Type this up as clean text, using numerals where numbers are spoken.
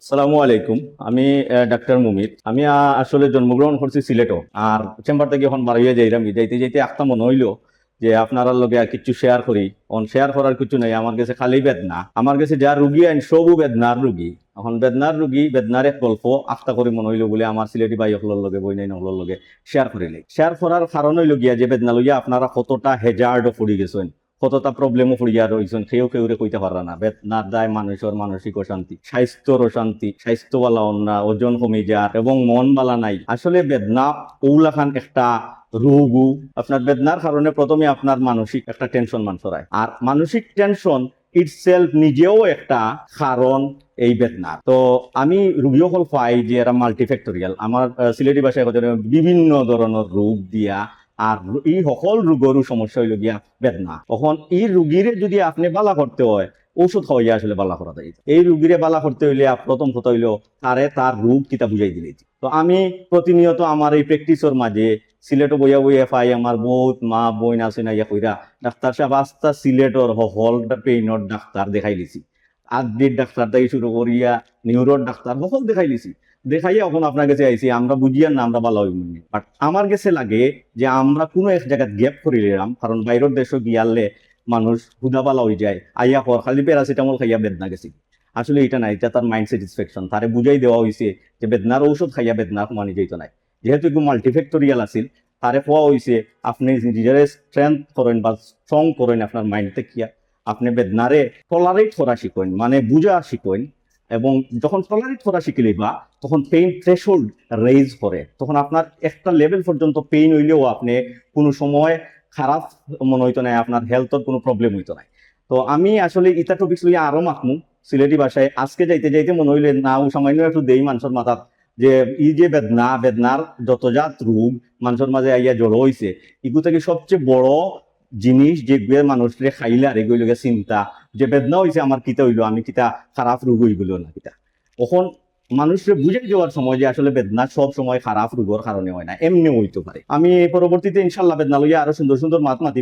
আসসালামু আলাইকুম। আমি ডাক্তার মুমিত। আমি আসলে জন্মগ্রহণ করছি সিলেটও। আর চেম্বার থেকে এখন বাড়িয়ে যাইলাম, যাইতে যাইতে একটা মনে হইলো যে আপনার লগে আর কিছু শেয়ার করি। শেয়ার করার কিছু নাই, আমার কাছে খালি বেদনা। আমার কাছে যা রুগী আইন সবও বেদনার রুগী। এখন বেদনার রুগী, বেদনার এক গল্প আস্তা করে মনে হইলো বলে আমার সিলেটি ভাই হকলের লগে, বই নাই হকলের লগে শেয়ার করিলে। শেয়ার করার কারণ হইলো গিয়া যে বেদনা লইয়া আপনারা কতটা হেজার্ডও পড়ি গেছেন, কতটা প্রবলেমও পড়িয়া রয়েছেন, কেউ কইতে পারা না। বেদনার দায় মানুষের মানসিক অশান্তি, স্বাস্থ্যর অশান্তি, স্বাস্থ্যওয়ালা অন্যা, ওজন কমে যার এবং মন বালা নাই। আসলে বেদনা ওলাখান একটা রোগও। আপনার বেদনার কারণে প্রথমে আপনার মানসিক একটা টেনশন হয়, আর মানসিক টেনশন ইটসেলফ নিজেও একটা কারণ এই বেদনার। তো আমি রোগীও হল পাই যে এরা মাল্টিফ্যাক্টোরিয়াল। আমার সিলেটি ভাষায় বিভিন্ন ধরনের রোগ দিয়া, আর এই সকল রোগেরও সমস্যা হইল গিয়া বেদনা। তখন এই রুগীরে যদি আপনি বালা করতে হয়, ঔষধ খাওয়াইয়া আসলে বালা করা যায়। এই রুগীরে বালা করতে হইলে প্রথম কথা হইল তারে তার রোগ কিতা বুঝাই দিলে। তো আমি প্রতিনিয়ত আমার এই প্র্যাকটিসের মাঝে সিলেটও বইয়া বইয়া পাই আমার বহুত মা বোন আছে না ইয়া কইরা ডাক্তার সাহেব আস্তা সিলেটর হল পেইনর ডাক্তার দেখাই লিছি। আদির ডাক্তার থেকে শুরু করিয়া নিউরোর ডাক্তার সকল দেখাই লিছি। দেখাইয়া এখন আপনার কাছে আইসি, আমরা বুঝিয়ান না আমরা ভালো হইব। বাট আমার কাছে লাগে যে আমরা কোনো এক জায়গায় গ্যাপ করে নিলাম, কারণ বাইরের দেশে গিয়ালে মানুষ হুদাবালা হয়ে যায়, আইয়া পর খালি প্যারাসিটামল খাইয়া বেদনা গেছি। আসলে এটা নাই, এটা তার মাইন্ড স্যাটিসফ্যাকশন। তারে বুঝাই দেওয়া হয়েছে যে বেদনার ঔষধ খাইয়া বেদনা কমানি যেত নাই। যেহেতু একটু মাল্টিফ্যাক্টোরিয়াল আছিল, তারে কোয়া হয়েছে আপনি নিজের স্ট্রেংথ করেন বা স্ট্রং করেন আপনার মাইন্ড থেকে, আপনি বেদনারে টলারেট করা শিখেন, মানে বুঝা শিখেন। এবং যখন টলারেট করা শিখিলে বা তখন পেইন থ্রেশহোল্ড রেইজ করে, তখন আপনার একটা লেভেল পর্যন্ত পেইন হইলেও আপনি কোনো সময় খারাপ মনে হইতো না, আপনার হেলথের কোনো প্রবলেম হইতো না। তো আমি আসলে ইটা টপিক্স লইয়া আরো মাখমু সিলেটি ভাষায়। আজকে যাইতে যাইতে মনে হইলে না ও সামান্য একটু দেই মানুষের মাথাত যে এই যে বেদনা, বেদনার যতজাত রোগ মানুষের মাঝে আইয়া জড়ো হইছে, এগু থেকে সবচেয়ে বড় জিনিস যে মানুষরে খাইলে আর এগুলো চিন্তা যে বেদনা হইছে আমার কিতা হইলো, আমি কিতা খারাপ রোগ হইগুলো না কিতা। তখন মানুষকে বুঝাই দেওয়ার সময় যে আসলে বেদনা সব সময় খারাপ রোগের কারণে হয় না, এমনি হইতে পারে। আমি পরবর্তীতে ইনশাল্লাহ বেদনা লইয়া আরো সুন্দর সুন্দর মাত মাতি